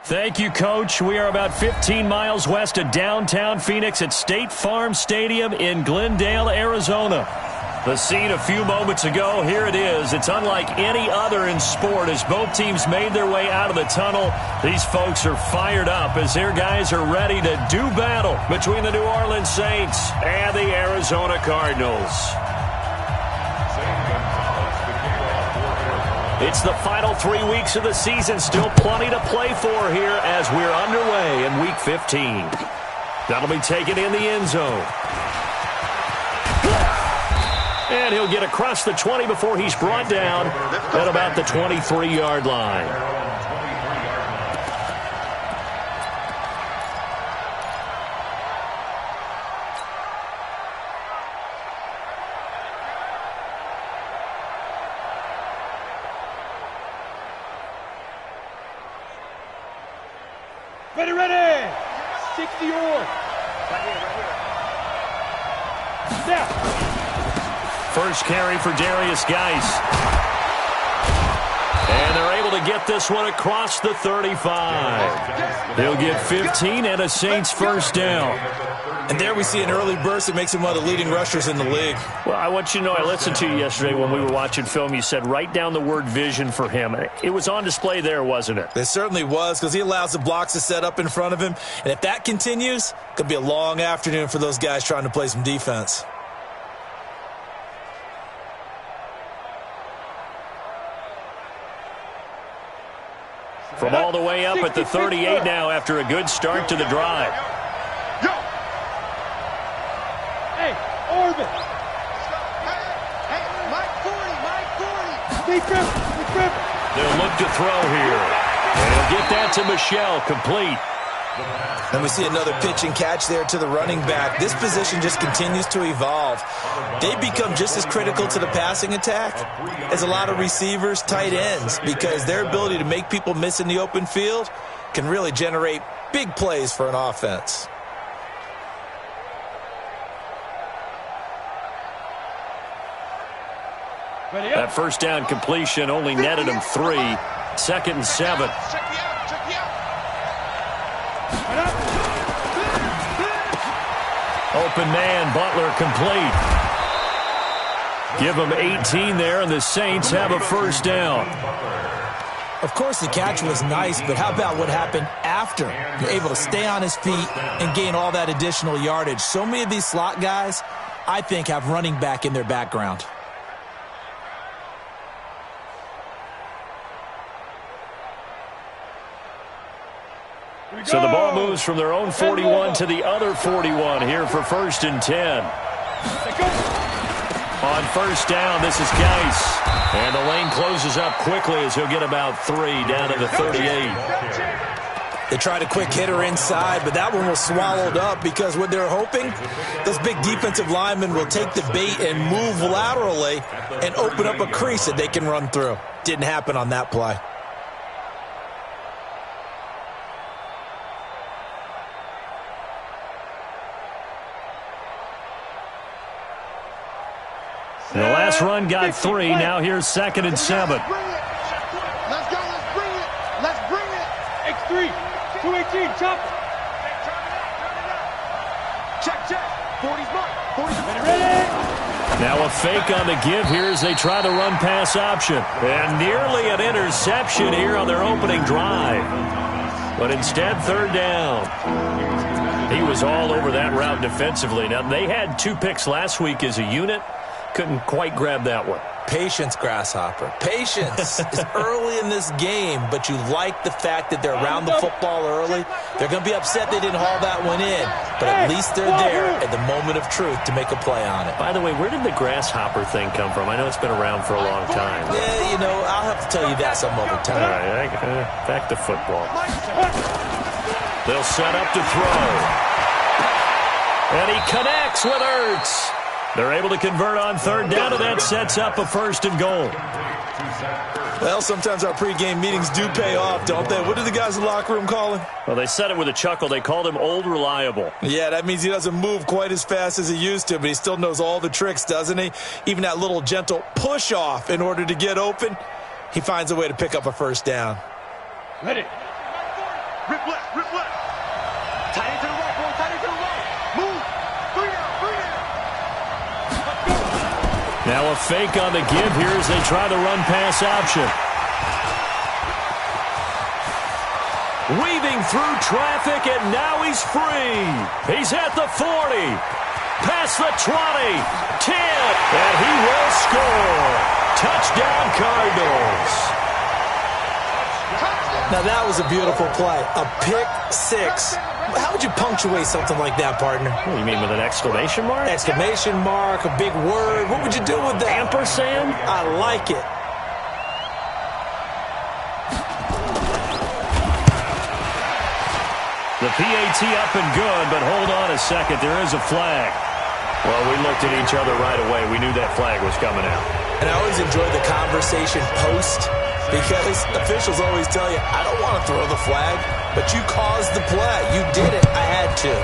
Thank you, Coach. We are about 15 miles west of downtown Phoenix at State Farm Stadium in Glendale, Arizona. The scene a few moments ago, here it is. It's unlike any other in sport as both teams made their way out of the tunnel. These folks are fired up as their guys are ready to do battle between the New Orleans Saints and the Arizona Cardinals. It's the final 3 weeks of the season. Still plenty to play for here as we're underway in Week 15. That'll be taken in the end zone. And he'll get across the 20 before he's brought down at about the 23-yard line. Ready! 60 yards. Snap. First carry for Darius Geis. And they're able to get this one across the 35. He'll get 15 and a Saints first down. And there we see an early burst that makes him one of the leading rushers in the league. Well, I want you to know, I listened to you yesterday when we were watching film. You said write down the word vision for him. It was on display there, wasn't it? It certainly was, because he allows the blocks to set up in front of him. And if that continues, it could be a long afternoon for those guys trying to play some defense. From all the way up at the 38 now after a good start to the drive. Hey, Orban. Hey, Mike 40. They'll look to throw here. And he'll get that to Michel, complete. And we see another pitch and catch there to the running back. This position just continues to evolve. They become just as critical to the passing attack as a lot of receivers, tight ends, because their ability to make people miss in the open field can really generate big plays for an offense. That first down completion only netted him 3. 2nd and 7. Open man, Butler complete. Give him 18 there, and the Saints have a first down. Of course, the catch was nice, but how about what happened after? You're able to stay on his feet and gain all that additional yardage. So many of these slot guys, I think, have running back in their background. So the ball moves from their own 41 to the other 41 here for 1st and 10. On first down, this is Geis. And the lane closes up quickly as he'll get about 3 down to the 38. They tried a quick hitter inside, but that one was swallowed up because what they're hoping, those big defensive linemen will take the bait and move laterally and open up a crease that they can run through. Didn't happen on that play. The last run got 3. Now here's 2nd and 7. Let's go. Let's bring it. X3. 218. Chop. Check. 40's mark. 40's Ready. Now a fake on the give here as they try the run-pass option. And nearly an interception here on their opening drive. But instead, 3rd down. He was all over that route defensively. Now, they had 2 picks last week as a unit. Couldn't quite grab that one. Patience, Grasshopper. Patience is early in this game, but you like the fact that they're around the football early. They're going to be upset they didn't haul that one in, but at least they're there at the moment of truth to make a play on it. By the way, where did the grasshopper thing come from? I know it's been around for a long time. Yeah, you know, I'll have to tell you that some other time. All right, back to football. They'll set up to throw. And he connects with Ertz. They're able to convert on 3rd down, and that sets up a 1st and goal. Well, sometimes our pregame meetings do pay off, don't they? What did the guys in the locker room call him? Well, they said it with a chuckle. They called him Old Reliable. Yeah, that means he doesn't move quite as fast as he used to, but he still knows all the tricks, doesn't he? Even that little gentle push-off in order to get open, he finds a way to pick up a 1st down. Ready. Rip left, rip left. Tight end to the right, boy, tight end to the right. Move. Bring it out, bring it out. Now a fake on the give here as they try the run-pass option. Weaving through traffic, and now he's free. He's at the 40. Past the 20. 10. And he will score. Touchdown, Cardinals. Now that was a beautiful play. A pick six. How would you punctuate something like that, partner? What do you mean, with an exclamation mark? Exclamation mark, a big word. What would you do with that? Ampersand? I like it. The PAT up and good, but hold on a second. There is a flag. Well, we looked at each other right away. We knew that flag was coming out. And I always enjoy the conversation post because officials always tell you, I don't want to throw the flag, but you caused the play. You did it. I had to.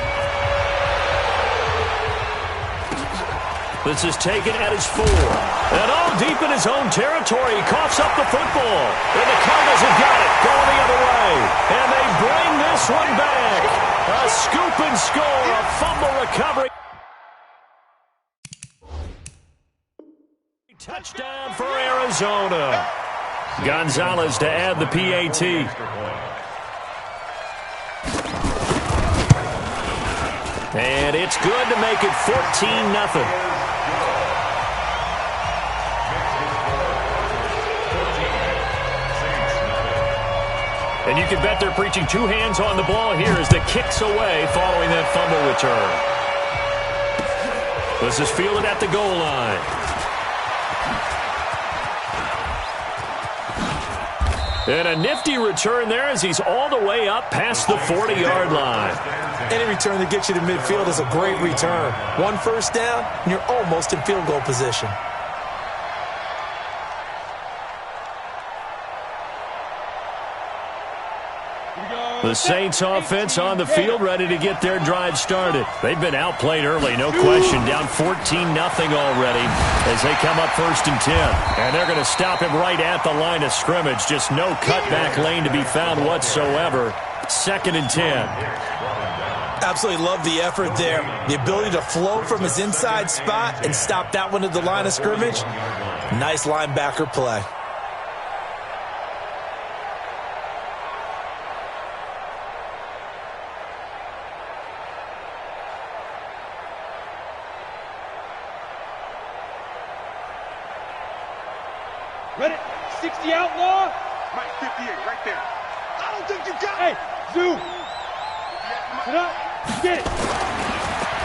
This is taken at his 4. And all deep in his own territory. He coughs up the football. And the Cardinals have got it. Going the other way. And they bring this one back. A scoop and score. A fumble recovery. Touchdown for Arizona. Gonzalez to add the PAT. And it's good to make it 14-0. And you can bet they're preaching two hands on the ball here as the kick's away following that fumble return. This is fielded at the goal line. And a nifty return there as he's all the way up past the 40-yard line. Any return that gets you to midfield is a great return. One first down, and you're almost in field goal position. The Saints offense on the field, ready to get their drive started. They've been outplayed early, no question. Down 14-0 already as they come up 1st and 10. And they're going to stop him right at the line of scrimmage. Just no cutback lane to be found whatsoever. 2nd and 10. Absolutely love the effort there. The ability to flow from his inside spot and stop that one at the line of scrimmage. Nice linebacker play. Ready? 60 outlaw. Mike 58, right there. I don't think you got Hey, it. zoom. Sit up. Get it.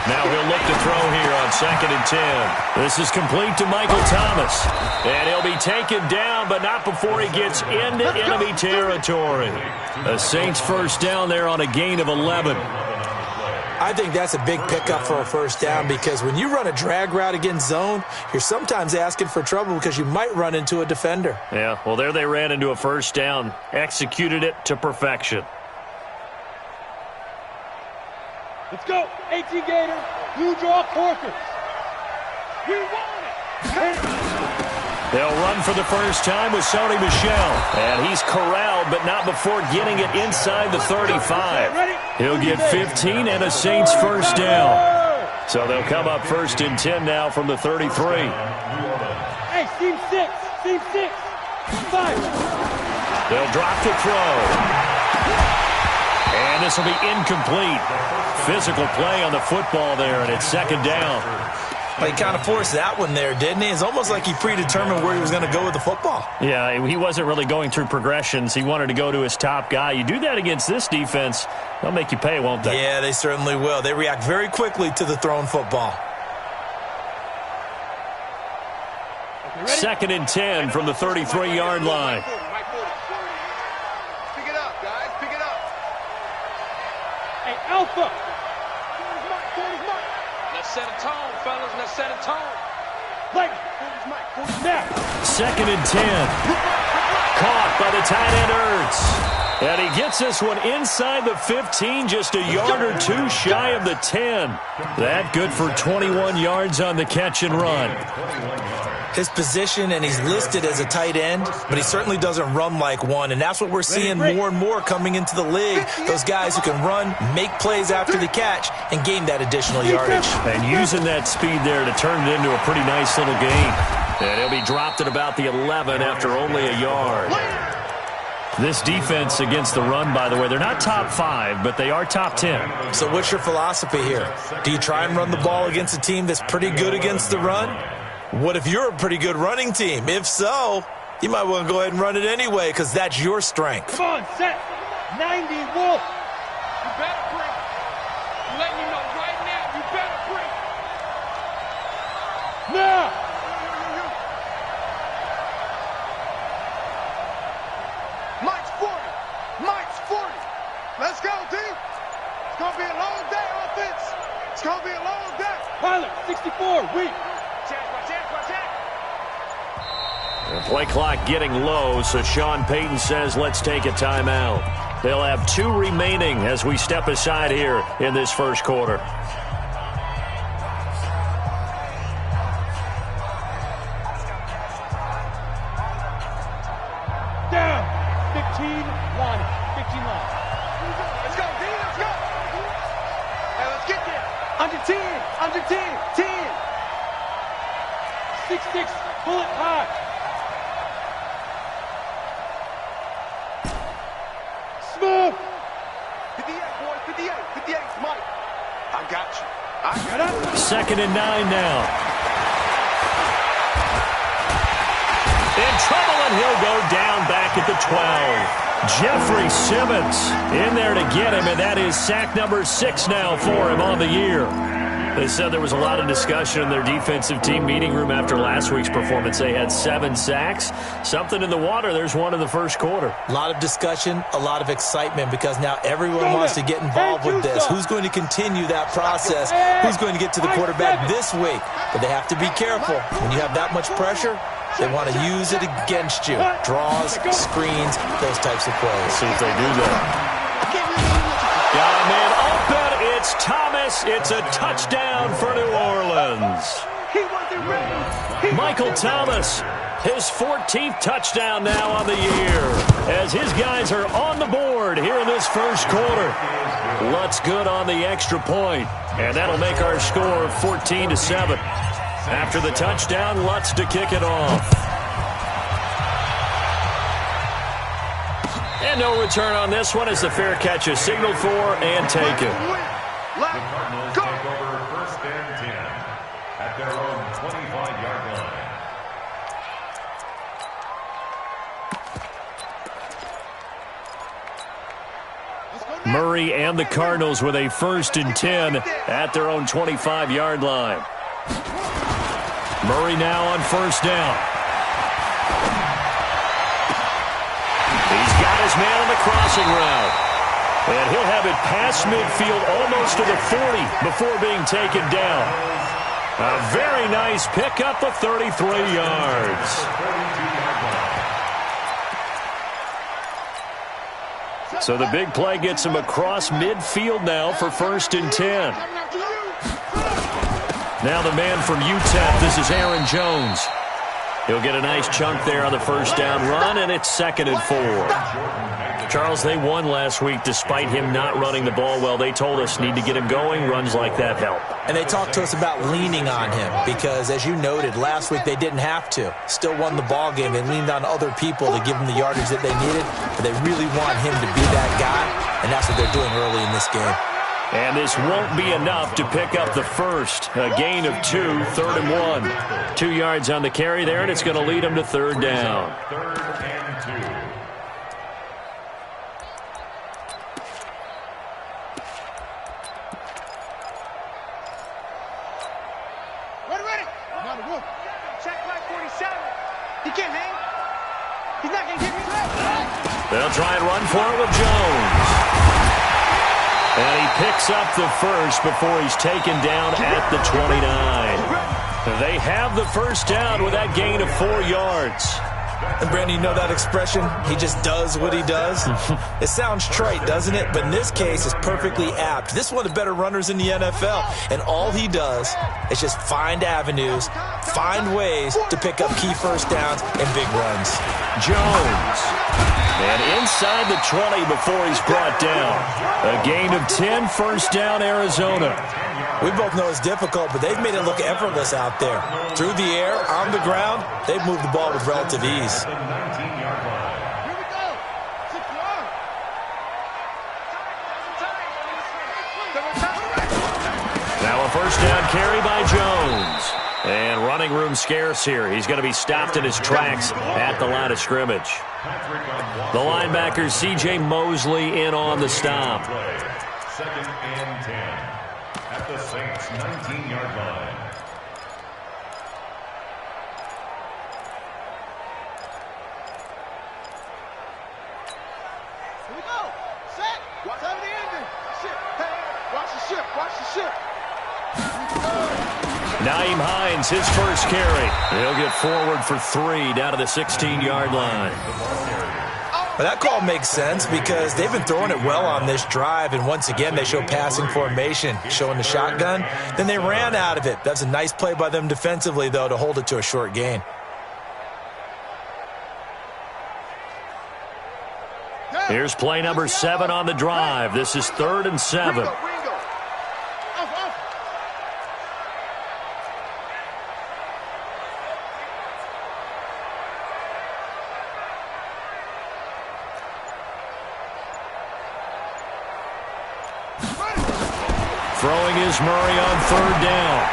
Now he'll look to throw here on 2nd and 10. This is complete to Michael Thomas. And he'll be taken down, but not before he gets into enemy territory. The Saints first down there on a gain of 11. I think that's a big pickup for a first down because when you run a drag route against zone, you're sometimes asking for trouble because you might run into a defender. Yeah, well, there they ran into a first down. Executed it to perfection. Let's go. 18 Gator. Blue draw quarters. We want it. They'll run for the first time with Sony Michel. And he's corralled, but not before getting it inside the 35. He'll get 15 and a Saints first down. So they'll come up 1st and 10 now from the 33. Hey, team 6. Team 6. 5. They'll drop to throw. And this will be incomplete. Physical play on the football there, and it's 2nd down. He kind of forced that one there, didn't he? It's almost like he predetermined where he was going to go with the football. Yeah, he wasn't really going through progressions. He wanted to go to his top guy. You do that against this defense, they'll make you pay, won't they? Yeah, they certainly will. They react very quickly to the thrown football. 2nd and 10 from the 33-yard line. Pick it up, guys. Pick it up. Hey, Alpha. Let's set a tone, fellas. Let's set a tone. Like, now. 2nd and 10. Caught by the tight end Ertz. And he gets this one inside the 15, just a yard or two shy of the 10. That good for 21 yards on the catch and run. His position, and he's listed as a tight end, but he certainly doesn't run like one, and that's what we're seeing more and more coming into the league. Those guys who can run, make plays after the catch, and gain that additional yardage. And using that speed there to turn it into a pretty nice little gain. And he'll be dropped at about the 11 after only a yard. This defense against the run, by the way, they're not top 5, but they are top 10. So what's your philosophy here? Do you try and run the ball against a team that's pretty good against the run? What if you're a pretty good running team? If so, you might want to go ahead and run it anyway because that's your strength. Come on, set. 90, Wolf. You better bring. I'm letting you know right now, you better bring. Now. Mike's 40. Mike's 40. Let's go, D. It's going to be a long day, offense. It's going to be a long day. Pilot, 64, weak. The play clock getting low, so Sean Payton says let's take a timeout. They'll have 2 remaining as we step aside here in this first quarter. Down. 15 line. 15 line. Let's go, D. Let's go. Hey, let's get there. Under 10. Under 10. 10. 6-6. Pull it high. Smooth. 58, boy. 58. 58, Mike. I got you. I got it. 2nd and 9 now. In trouble, and he'll go down back at the 12. Jeffrey Simmons in there to get him, and that is sack number 6 now for him on the year. They said there was a lot of discussion in their defensive team meeting room after last week's performance. They had 7 sacks. Something in the water. There's one in the first quarter. A lot of discussion, a lot of excitement because now everyone wants to get involved with this. Who's going to continue that process? Who's going to get to the quarterback this week? But they have to be careful. When you have that much pressure, they want to use it against you. Draws, screens, those types of plays. See if they do that. Got a man open. It's Thomas. It's a touchdown for New Orleans. Michael Thomas, his 14th touchdown now on the year, as his guys are on the board here in this first quarter. Lutz good on the extra point, and that'll make our score 14-7. After the touchdown, Lutz to kick it off. And no return on this one as the fair catch is signaled for and taken. Cardinals take over 1st and 10 at their own 25-yard line. Murray and the Cardinals with a 1st and 10 at their own 25-yard line. Murray now on 1st down. He's got his man on the crossing route. And he'll have it past midfield almost to the 40 before being taken down. A very nice pickup of 33 yards. So the big play gets him across midfield now for 1st and 10. Now the man from UTEP, this is Aaron Jones. He'll get a nice chunk there on the 1st down run, and it's 2nd and 4. Charles, they won last week despite him not running the ball well. They told us need to get him going. Runs like that help. And they talked to us about leaning on him because, as you noted, last week they didn't have to. Still won the ball game. They leaned on other people to give them the yardage that they needed, but they really want him to be that guy, and that's what they're doing early in this game. And this won't be enough to pick up the first. A gain of 2, 3rd and 1. 2 yards on the carry there, and it's going to lead them to 3rd down. 3rd and 2. They'll try and run for it with Jones. And he picks up the first before he's taken down at the 29. They have the 1st down with that gain of 4 yards. And Brandon, you know that expression? He just does what he does? It sounds trite, doesn't it? But in this case, it's perfectly apt. This is one of the better runners in the NFL, and all he does is just find avenues, find ways to pick up key first downs and big runs. Jones. And inside the 20 before he's brought down. A gain of 10, first down, Arizona. We both know it's difficult, but they've made it look effortless out there. Through the air, on the ground, they've moved the ball with relative ease. Here we go. Now a first down carry by Jones. And running room scarce here. He's going to be stopped in his tracks at the line of scrimmage. The linebacker, C.J. Mosley, in on the stop. 2nd and 10 at the Saints' 19-yard line. Here we go. Set. Watch out of the engine. Ship. Hey, watch the ship. Watch the ship. Naeem Hines, his first carry. He'll get forward for 3 down to the 16-yard line. Well, that call makes sense because they've been throwing it well on this drive, and once again they show passing formation, showing the shotgun. Then they ran out of it. That's a nice play by them defensively, though, to hold it to a short gain. Here's play number 7 on the drive. This is 3rd and 7. Throwing is Murray on 3rd down.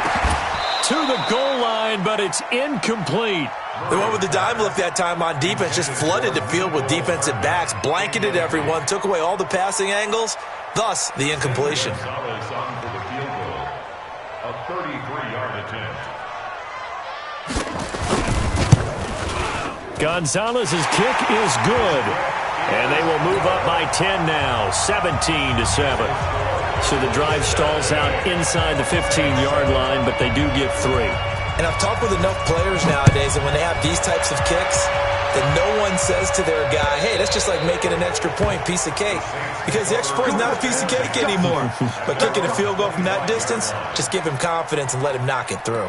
To the goal line, but it's incomplete. They went with the dime look that time on defense, just flooded the field with defensive backs, blanketed everyone, took away all the passing angles, thus the incompletion. Gonzalez on for the field goal. A 33-yard attempt. Gonzalez's kick is good. And they will move up by 10 now, 17-7. So the drive stalls out inside the 15-yard line, but they do get 3. And I've talked with enough players nowadays that when they have these types of kicks, that no one says to their guy, hey, that's just like making an extra point, piece of cake. Because the extra point is not a piece of cake anymore. But kicking a field goal from that distance, just give him confidence and let him knock it through.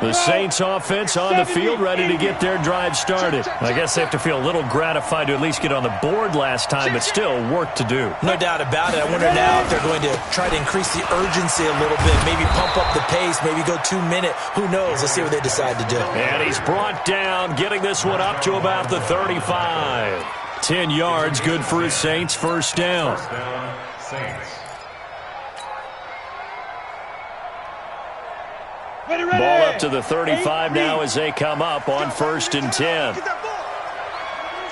The Saints offense on the field, ready to get their drive started. I guess they have to feel a little gratified to at least get on the board last time, but still work to do. No doubt about it. I wonder now if they're going to try to increase the urgency a little bit, maybe pump up the pace, maybe go 2-minute. Who knows? Let's see what they decide to do. And he's brought down, getting this one up to about the 35. 10 yards, good for his Saints, first down. First down, Saints. Ball up to the 35 now as they come up on 1st and 10.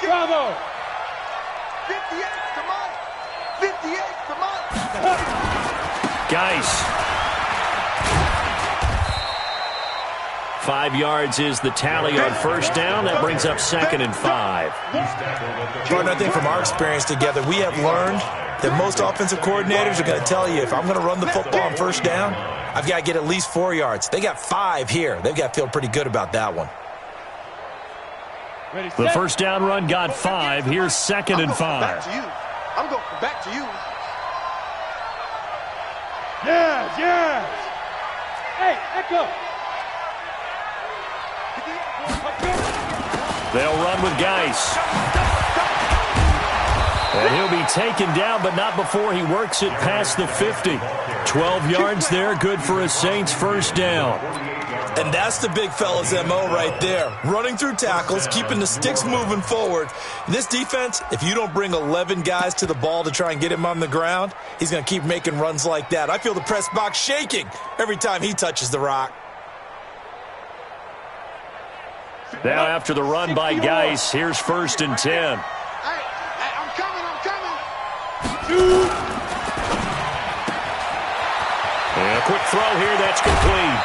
Bravo. 58, come on. 58, come on. Geis. 5 yards is the tally on first down. That brings up 2nd and 5. Partner, I think from our experience together, we have learned that most offensive coordinators are going to tell you, if I'm going to run the football on first down, I've got to get at least 4 yards. They got 5 here. They've got to feel pretty good about that one. The first down run got 5. Here's 2nd and 5. Back to you. I'm going back to you. Yes, yes. Hey, Echo. They'll run with Geis. And he'll be taken down, but not before he works it past the 50. 12 yards there, good for a Saints first down. And that's the big fella's MO right there. Running through tackles, keeping the sticks moving forward. This defense, if you don't bring 11 guys to the ball to try and get him on the ground, he's going to keep making runs like that. I feel the press box shaking every time he touches the rock. Now after the run by Geis, here's 1st and 10. Hey, I'm coming. And a quick throw here, that's complete.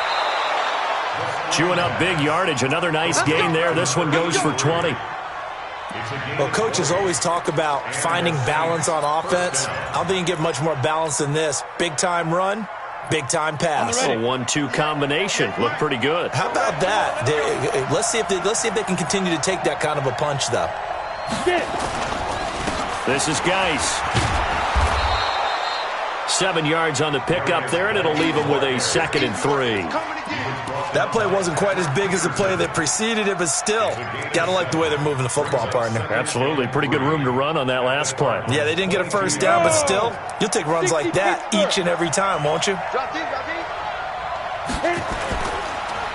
Chewing up big yardage. Another nice gain there. This one goes for 20. Well, coaches always talk about finding balance on offense. I don't think you can get much more balance than this. Big-time run, big-time pass. A 1-2 combination. Looked pretty good. How about that? Let's see if they can continue to take that kind of a punch, though. This is Geis. 7 yards on the pickup there, and it'll leave him with a 2nd and 3. That play wasn't quite as big as the play that preceded it, but still, got to like the way they're moving the football, partner. Absolutely. Pretty good room to run on that last play. Yeah, they didn't get a first down, but still, you'll take runs like that each and every time, won't you?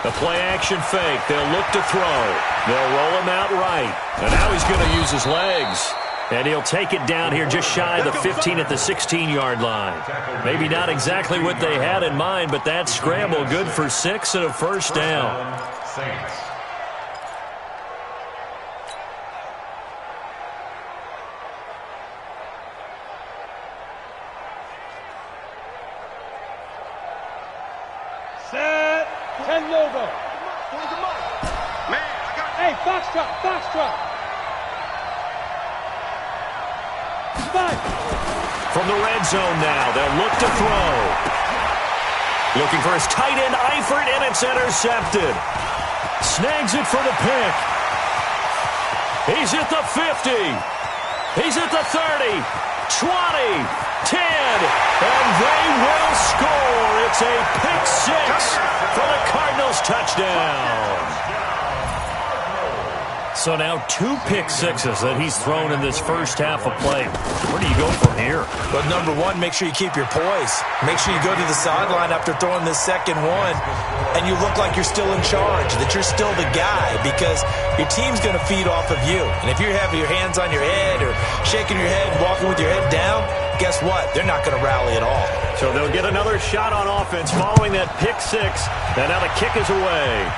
The play-action fake. They'll look to throw. They'll roll him out right. And now he's going to use his legs. And he'll take it down here just shy of the 15 at the 16-yard line. Maybe not exactly what they had in mind, but that scramble good for 6 and a first down. Set. 10 logo. Hey, Foxtrot, Foxtrot. From the red zone now, they'll look to throw. Looking for his tight end, Eifert, and it's intercepted. Snags it for the pick. He's at the 50. He's at the 30, 20, 10, and they will score. It's a pick 6 for the Cardinals touchdown. So now 2 pick sixes that he's thrown in this first half of play. Where do you go from here? But number one, make sure you keep your poise. Make sure you go to the sideline after throwing this second one, and you look like you're still in charge, that you're still the guy, because your team's going to feed off of you. And if you're having your hands on your head or shaking your head, walking with your head down, guess what? They're not going to rally at all. So they'll get another shot on offense following that pick 6, and now the kick is away.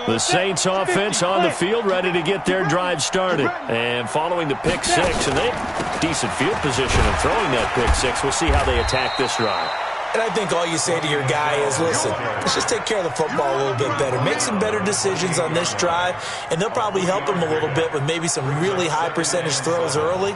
The Saints offense on the field, ready to get their drive started. And following the pick 6, and they have decent field position in throwing that pick 6. We'll see how they attack this drive. And I think all you say to your guy is, listen, let's just take care of the football a little bit better. Make some better decisions on this drive, and they'll probably help him a little bit with maybe some really high percentage throws early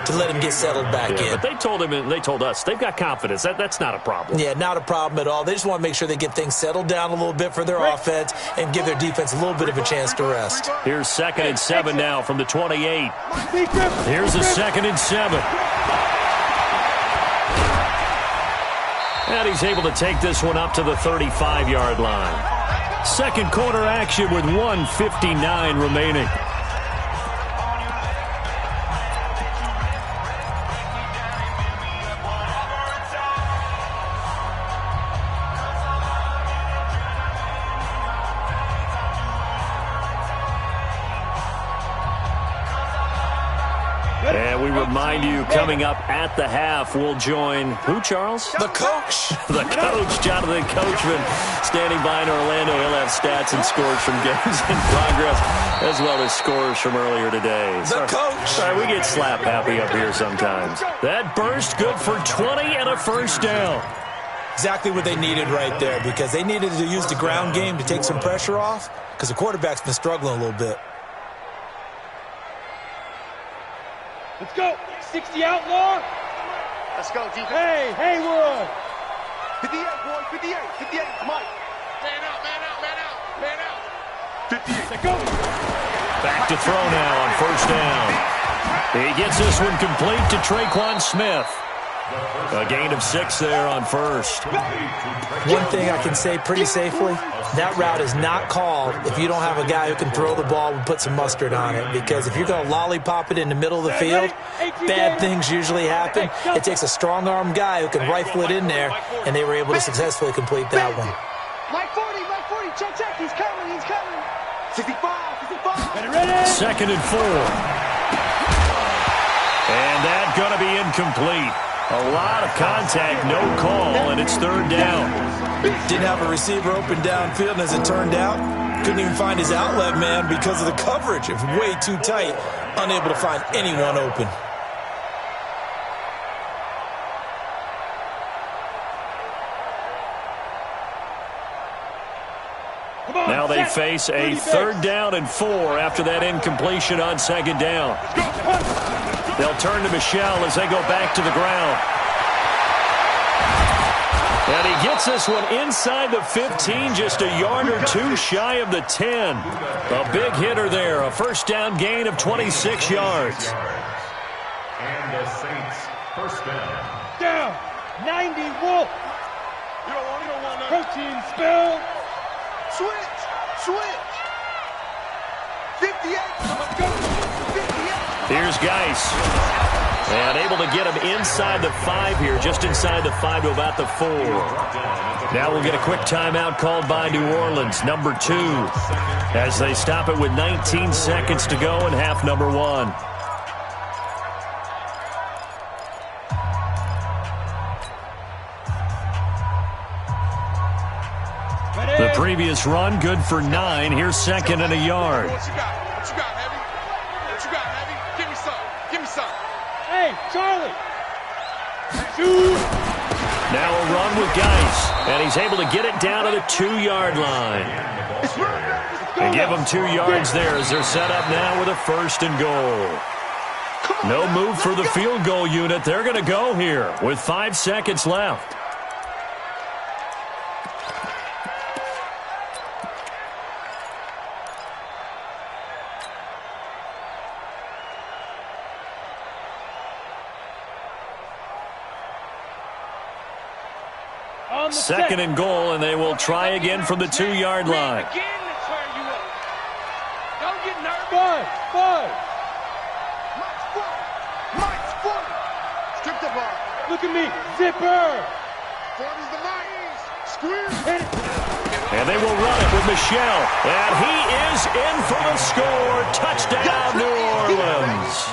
to let him get settled back in. But they told him and they told us they've got confidence. That's not a problem. Yeah, not a problem at all. They just want to make sure they get things settled down a little bit for their offense and give their defense a little bit of a chance to rest. Here's 2nd and 7 now from the 28. Here's a 2nd and 7. And he's able to take this one up to the 35-yard line. Second quarter action with 1:59 remaining. And we remind you, coming up at the half, we'll join who, Charles? The coach. The coach, Jonathan Coachman, standing by in Orlando. He'll have stats and scores from games in progress, as well as scores from earlier today. The coach. Sorry, we get slap happy up here sometimes. That burst good for 20 and a first down. Exactly what they needed right there, because they needed to use the ground game to take some pressure off, because the quarterback's been struggling a little bit. Let's go. 60 outlaw. Let's go, defense. Hey, Haywood. 58, boy. 58. 58. Mike. Man out, man out, man out, man out. 58. Let's go. Back to throw now on first down. He gets this one complete to Traquan Smith. A gain of 6 there on first. One thing I can say pretty safely, that route is not called if you don't have a guy who can throw the ball and put some mustard on it. Because if you're going to lollipop it in the middle of the field, bad things usually happen. It takes a strong-armed guy who can rifle it in there, and they were able to successfully complete that one. Mike 40, check. He's coming. 65. 2nd and 4. And that's going to be incomplete. A lot of contact, no call, and it's 3rd down. Didn't have a receiver open downfield, and as it turned out, couldn't even find his outlet man because of the coverage. It was way too tight, unable to find anyone open. Now they face a 3rd down and 4 after that incompletion on 2nd down. They'll turn to Michel as they go back to the ground. And he gets this one inside the 15, just a yard or two shy of the 10. A big hitter there, a 1st down gain of 26 yards. And the Saints, 1st down. Down. 90 Wolf. You don't want that. Protein spill. Switch. 58. Let's go. 58. Here's Geis. And able to get him inside the 5 here, just inside the 5 to about the 4. Now we'll get a quick timeout called by New Orleans, number 2, as they stop it with 19 seconds to go in half number 1. The previous run, good for 9. Here's 2nd and a yard. What you got? What you got, Heavy? What you got, Heavy? Give me some. Give me some. Hey, Charlie. Shoot. Now a run with Geis, and he's able to get it down to the 2-yard line. And give them 2 yards there as they're set up now with a 1st and goal. No move for the field goal unit. They're going to go here with 5 seconds left. Second and goal, and they will try again from the 2-yard line. Again to turn you up. Don't get nervous. 5. Mike's 40. Strip the ball. Look at me. Zipper. 40's the Mike. Squeeze. Hit it. And they will run it with Michel. And he is in for the score. Touchdown, New Orleans.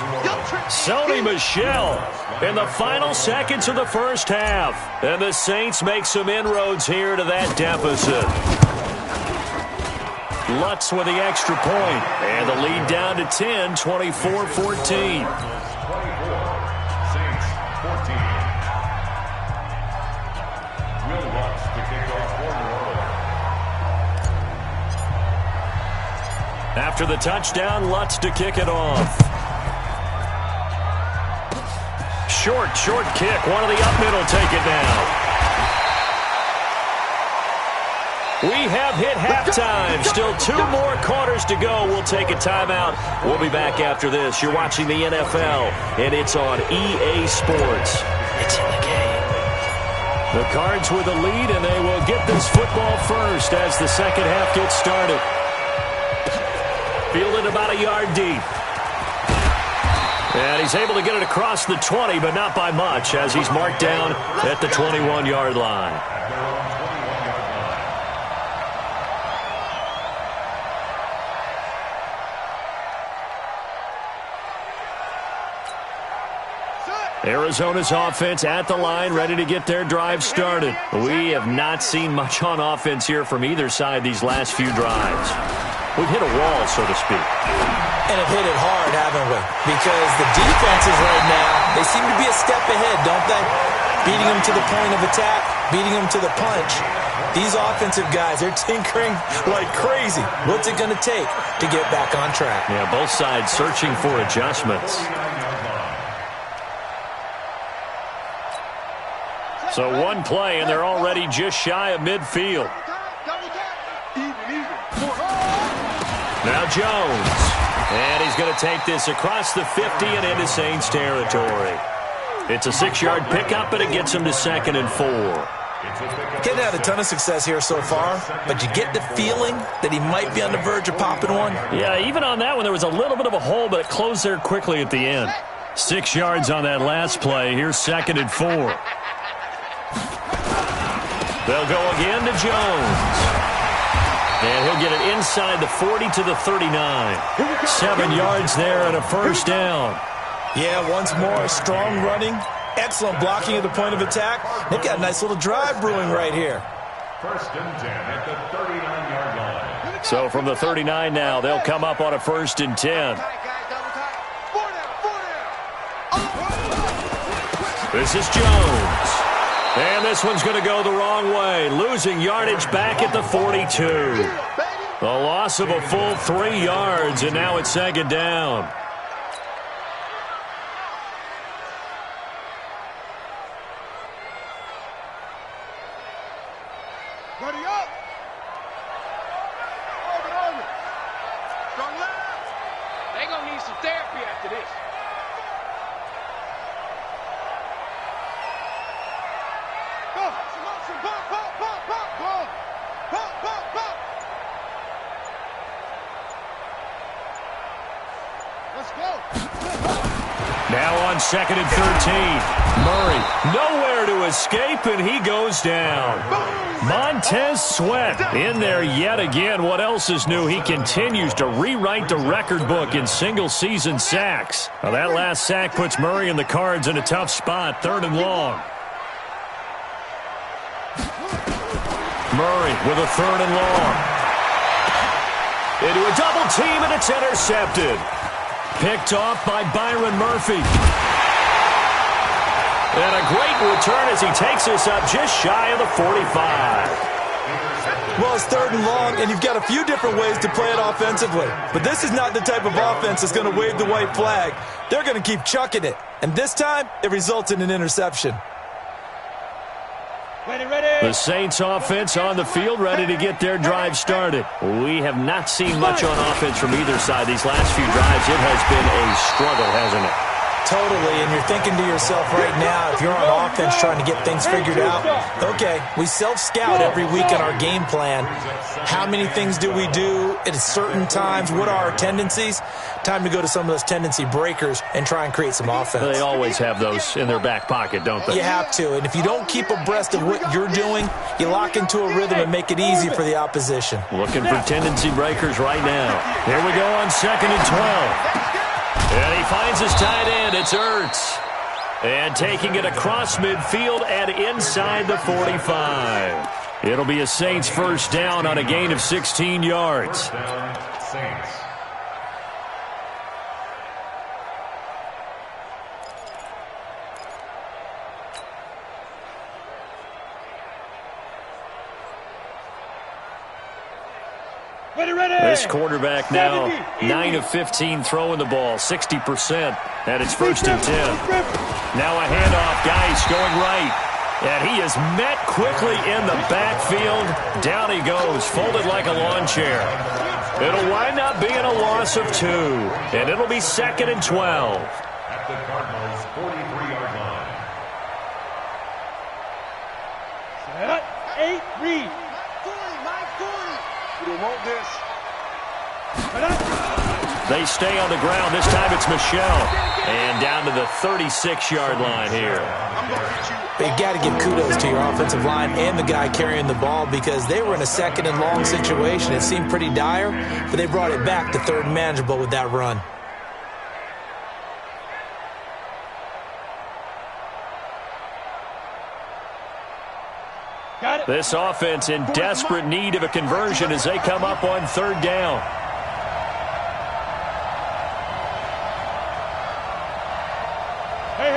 Sony Michel in the final seconds of the 1st half. And the Saints make some inroads here to that deficit. Lutz with the extra point. And the lead down to 10, 24-14. 24. Saints, 14. Will Lutz to kick off for New Orleans. After the touchdown, Lutz to kick it off. Short kick. One of the up middle take it down. We have hit halftime. Still 2 more quarters to go. We'll take a timeout. We'll be back after this. You're watching the NFL, and it's on EA Sports. It's in the game. The Cards with the lead, and they will get this football first as the 2nd half gets started. Fielded about a yard deep. And he's able to get it across the 20, but not by much, as he's marked down at the 21-yard line. Arizona's offense at the line, ready to get their drive started. We have not seen much on offense here from either side these last few drives. We've hit a wall, so to speak. And have hit it hard, haven't we? Because the defenses right now, they seem to be a step ahead, don't they? Beating them to the point of attack, beating them to the punch. These offensive guys, they're tinkering like crazy. What's it going to take to get back on track? Yeah, both sides searching for adjustments. So one play, and they're already just shy of midfield. Now Jones. And he's going to take this across the 50 and into Saints territory. It's a 6-yard pickup, and it gets him to 2nd and 4. Hadn't had a ton of success here so far, but you get the feeling that he might be on the verge of popping one. Yeah, even on that one, there was a little bit of a hole, but it closed there quickly at the end. 6 yards on that last play. Here's 2nd and 4. They'll go again to Jones. And he'll get it inside the 40 to the 39. 7 yards there and a first down. Yeah, once more, strong running, excellent blocking at the point of attack. They've got a nice little drive brewing right here. First and 10 at the 39-yard line. So from the 39 now, they'll come up on a first and 10. This is Jones. And this one's going to go the wrong way, losing yardage back at the 42. The loss of a full 3 yards, and now it's second down. Ready up. Over. Strong left. They gonna need some therapy after this. Go. Some pop. Pop. Let's go. Now on second and 13. Murray nowhere to escape, and he goes down. Montez Sweat in there yet again. What else is new? He continues to rewrite the record book in single-season sacks. Now that last sack puts Murray and the Cards in a tough spot, 3rd and long. Murray with a 3rd and long. Into a double team, and it's intercepted. Picked off by Byron Murphy. And a great return as he takes this up just shy of the 45. Well, it's 3rd and long, and you've got a few different ways to play it offensively. But this is not the type of offense that's going to wave the white flag. They're going to keep chucking it. And this time, it results in an interception. The Saints offense on the field, ready to get their drive started. We have not seen much on offense from either side these last few drives. It has been a struggle, hasn't it? Totally, and you're thinking to yourself right now, if you're on offense trying to get things figured out, okay, we self-scout every week in our game plan. How many things do we do at certain times? What are our tendencies? Time to go to some of those tendency breakers and try and create some offense. They always have those in their back pocket, don't they? You have to, and if you don't keep abreast of what you're doing, you lock into a rhythm and make it easy for the opposition. Looking for tendency breakers right now. Here we go on second and 12. And he finds his tight end. It's Ertz. And taking it across midfield and inside the 45. It'll be a Saints first down on a gain of 16 yards. Saints. This quarterback now 9 of 15 throwing the ball, 60%, and it's first and 10. Now a handoff, Geis going right. And he is met quickly in the backfield. Down he goes, folded like a lawn chair. It'll wind up being a loss of 2, and it'll be second and 12. At the Cardinals' 43-yard line. Set. 8, read. They want this. They stay on the ground. This time it's Michelle. And down to the 36-yard line here. But you got to give kudos to your offensive line and the guy carrying the ball because they were in a second and long situation. It seemed pretty dire, but they brought it back to 3rd and manageable with that run. This offense in desperate need of a conversion as they come up on 3rd down. Hey.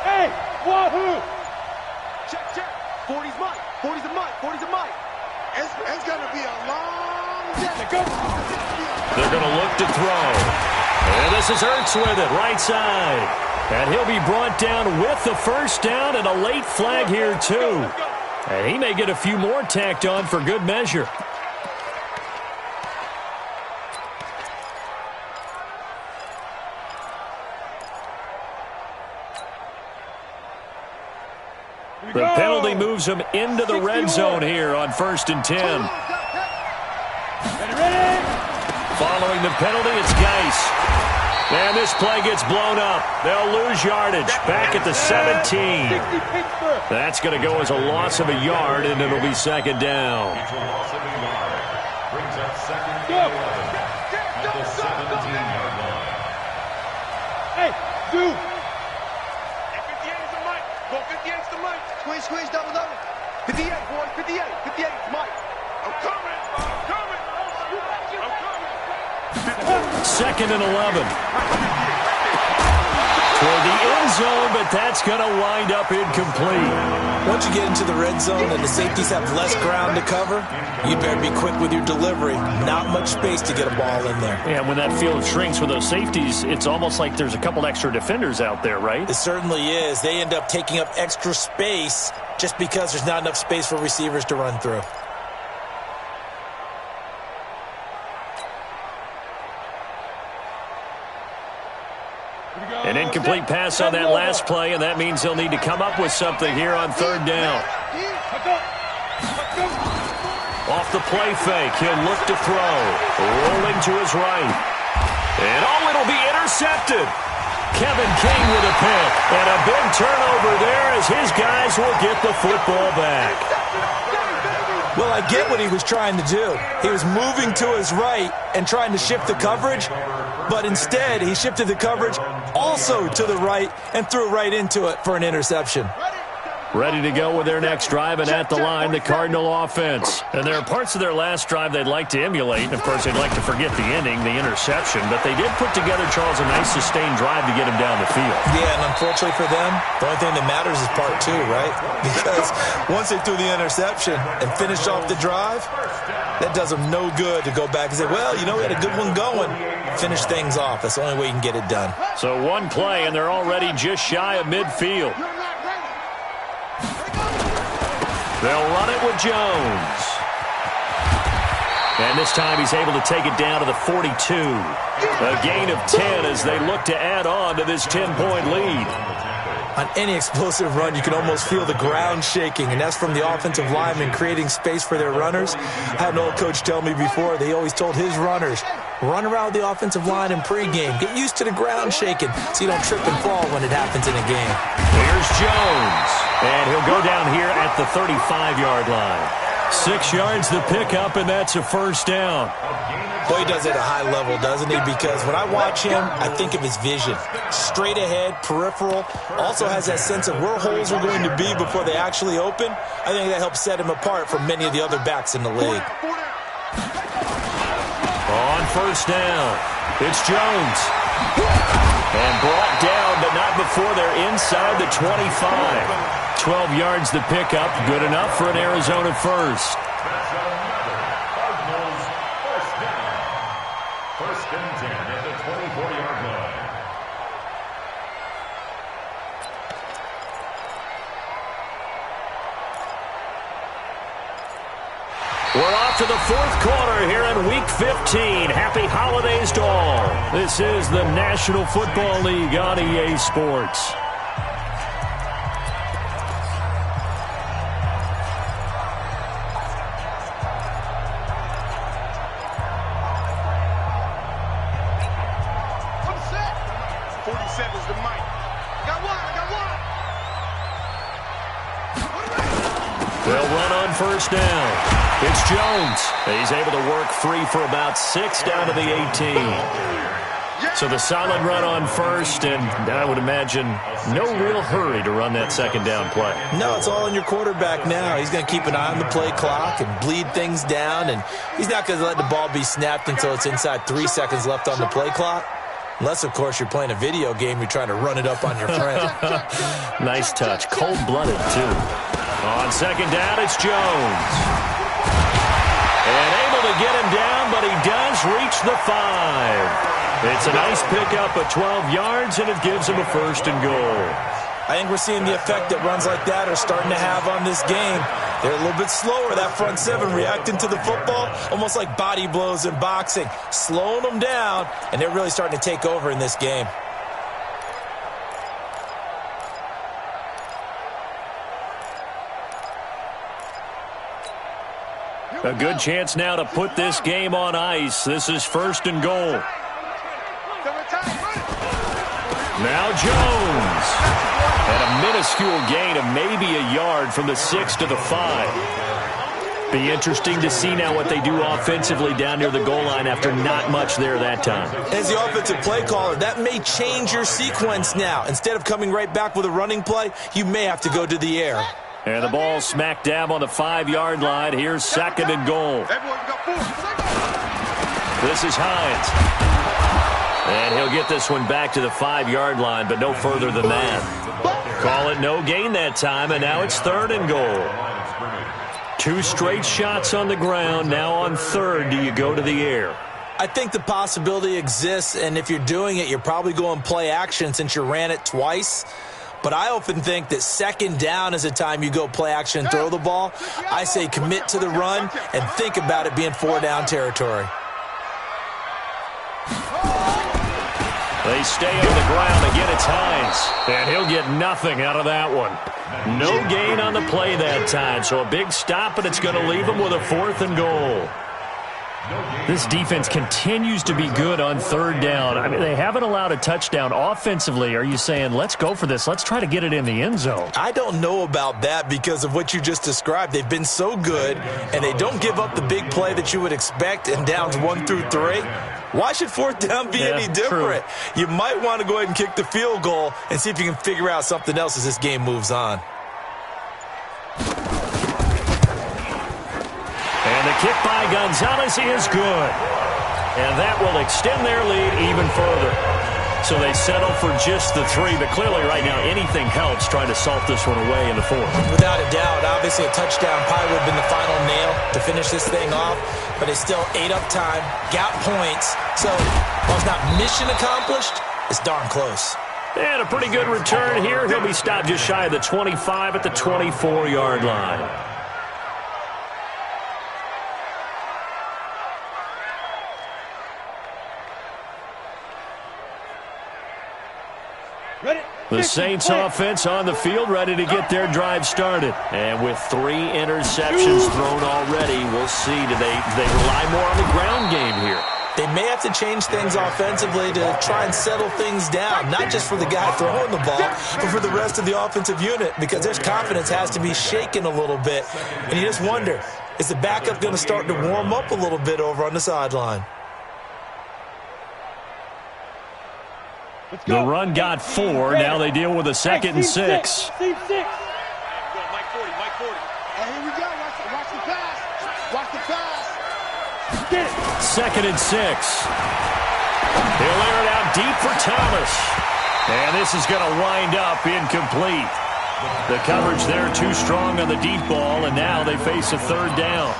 Hey, wahoo! Check. 40's Mike. 40's a Mike. It's going to be a long day. They're going to look to throw. And this is Ertz with it, right side. And he'll be brought down with the first down and a late flag here, too. And he may get a few more tacked on for good measure. The penalty moves him into the red zone here on 1st and 10. Ready. Following the penalty, it's Geis. And this play gets blown up. They'll lose yardage. Back at the 17. That's going to go as a loss of a yard, and it'll be second down. It's a loss of a yard. Brings up second and 11 at the 17-yard line. Hey, dude. 58 is the mic. Go 58 is the mic. Squeeze, double. 58, boy. 58 is Mike. I'm coming. Second and 11. Toward the end zone, but that's going to wind up incomplete. Once you get into the red zone and the safeties have less ground to cover, you better be quick with your delivery. Not much space to get a ball in there. Yeah, when that field shrinks with those safeties, it's almost like there's a couple extra defenders out there, right? It certainly is. They end up taking up extra space just because there's not enough space for receivers to run through. An incomplete pass on that last play, and that means they'll need to come up with something here on third down. Off the play fake, he'll look to throw. Rolling to his right. And it'll be intercepted. Kevin King with a pick. And a big turnover there as his guys will get the football back. Well, I get what he was trying to do. He was moving to his right and trying to shift the coverage, but instead he shifted the coverage also to the right and threw right into it for an interception. Ready to go with their next drive, and at the line, the Cardinal offense. And there are parts of their last drive they'd like to emulate. And, of course, they'd like to forget the ending, the interception. But they did put together, Charles, a nice sustained drive to get him down the field. Yeah, and unfortunately for them, the only thing that matters is part two, right? Because once they threw the interception and finished off the drive, that does them no good to go back and say, well, you know, we had a good one going. Finish things off. That's the only way you can get it done. So one play, and they're already just shy of midfield. They'll run it with Jones. And this time he's able to take it down to the 42. A gain of 10 as they look to add on to this 10-point lead. On any explosive run, you can almost feel the ground shaking, and that's from the offensive linemen creating space for their runners. I had an old coach tell me before, they always told his runners, run around the offensive line in pregame. Get used to the ground shaking so you don't trip and fall when it happens in a game. Here's Jones, and he'll go down here at the 35-yard line. 6 yards the pickup, and that's a first down. Boy, he does it at a high level, doesn't he? Because when I watch him, I think of his vision. Straight ahead, peripheral. Also has that sense of where holes are going to be before they actually open. I think that helps set him apart from many of the other backs in the league. On first down, it's Jones. And brought down, but not before they're inside the 25. 12 yards the pickup, good enough for an Arizona first. First and 10 at the 24-yard line. We're off to the fourth quarter here in Week 15. Happy holidays to all. This is the National Football League on EA Sports. First down. It's Jones. He's able to work free for about 6 down to the 18. So the solid run on first, and I would imagine no real hurry to run that second down play. No, it's all on your quarterback now. He's going to keep an eye on the play clock and bleed things down, and he's not going to let the ball be snapped until it's inside 3 seconds left on the play clock. Unless, of course, you're playing a video game, you're trying to run it up on your friend. Nice touch. Cold-blooded, too. On second down, it's Jones. And able to get him down, but he does reach the 5. It's a nice pickup of 12 yards, and it gives him a first and goal. I think we're seeing the effect that runs like that are starting to have on this game. They're a little bit slower, that front seven, reacting to the football, almost like body blows in boxing, slowing them down, and they're really starting to take over in this game. A good chance now to put this game on ice. This is first and goal. Now Jones. And a minuscule gain of maybe a yard from the 6 to the 5. Be interesting to see now what they do offensively down near the goal line after not much there that time. As the offensive play caller, that may change your sequence now. Instead of coming right back with a running play, you may have to go to the air. And the ball smack dab on the 5-yard line. Here's 2nd and goal. This is Hines. And he'll get this one back to the 5-yard line, but no further than that. Call it no gain that time, and now it's 3rd and goal. 2 straight shots on the ground. Now on 3rd, do you go to the air? I think the possibility exists, and if you're doing it, you're probably going play action since you ran it twice. But I often think that 2nd down is the time you go play action and throw the ball. I say commit to the run and think about it being 4-down territory. They stay on the ground. Again, it's Hines. And he'll get nothing out of that one. No gain on the play that time. So a big stop, and it's going to leave him with a 4th and goal. This defense continues to be good on 3rd down. I mean, they haven't allowed a touchdown offensively. Are you saying, let's go for this? Let's try to get it in the end zone. I don't know about that because of what you just described. They've been so good, and they don't give up the big play that you would expect in downs 1 through 3. Why should 4th down be any different? True. You might want to go ahead and kick the field goal and see if you can figure out something else as this game moves on. And the kick by Gonzalez is good. And that will extend their lead even further. So they settle for just the 3, but clearly right now anything helps trying to salt this one away in the 4th. Without a doubt, obviously a touchdown probably would have been the final nail to finish this thing off, but they still ate up time, got points. So while it's not mission accomplished, it's darn close. And a pretty good return here. He'll be stopped just shy of the 25 at the 24-yard line. The Saints offense on the field, ready to get their drive started. And with 3 interceptions thrown already, we'll see. Do they rely more on the ground game here? They may have to change things offensively to try and settle things down, not just for the guy throwing the ball, but for the rest of the offensive unit, because their confidence has to be shaken a little bit. And you just wonder, is the backup going to start to warm up a little bit over on the sideline? The run got 4. Now they deal with a 2nd and 6. Mike 40, Mike 40. Oh, here we go. Watch the pass. Watch the pass. Get it. 2nd and 6. He'll air it out deep for Thomas. And this is going to wind up incomplete. The coverage there too strong on the deep ball, and now they face a 3rd down.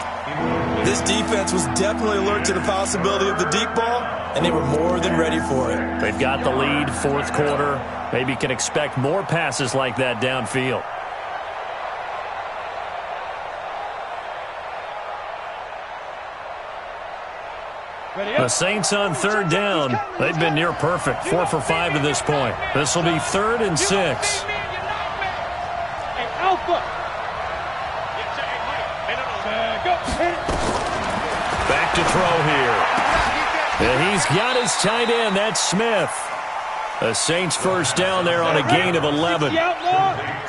This defense was definitely alert to the possibility of the deep ball, and they were more than ready for it. They've got the lead, 4th quarter. Maybe can expect more passes like that downfield. The Saints on 3rd down. They've been near perfect, 4 for 5 to this point. This will be 3rd and 6. Hey, Alpha. Back to throw here. And he's got his tight end. That's Smith. The Saints 1st down there on a gain of 11.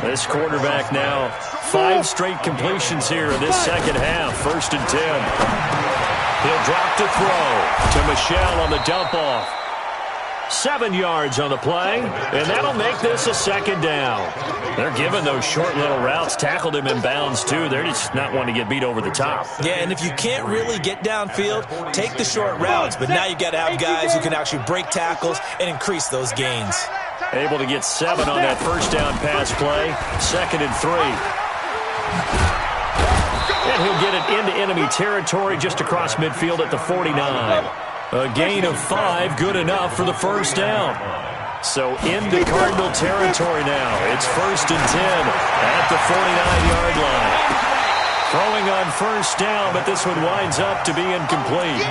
This quarterback now 5 straight completions here in this 2nd half. 1st and 10. He'll drop to throw to Michel on the dump off. 7 yards on the play, and that'll make this a 2nd down. They're giving those short little routes. Tackled him in bounds, too. They're just not wanting to get beat over the top. Yeah, and if you can't really get downfield, take the short routes. But now you got to have guys who can actually break tackles and increase those gains. Able to get 7 on that 1st down pass play. 2nd and 3. And he'll get it into enemy territory just across midfield at the 49. A gain of 5, good enough for the 1st down. So into Cardinal territory now. It's 1st and 10 at the 49-yard line. Throwing on 1st down, but this one winds up to be incomplete.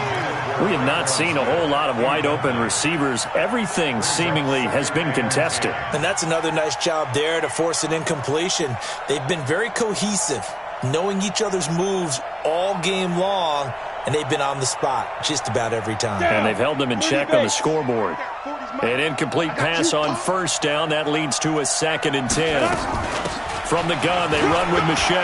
We have not seen a whole lot of wide-open receivers. Everything seemingly has been contested. And that's another nice job there to force an incompletion. They've been very cohesive, knowing each other's moves all game long, and they've been on the spot just about every time. And they've held them in check on the scoreboard. An incomplete pass on first down. That leads to a 2nd and 10. From the gun, they run with Michel.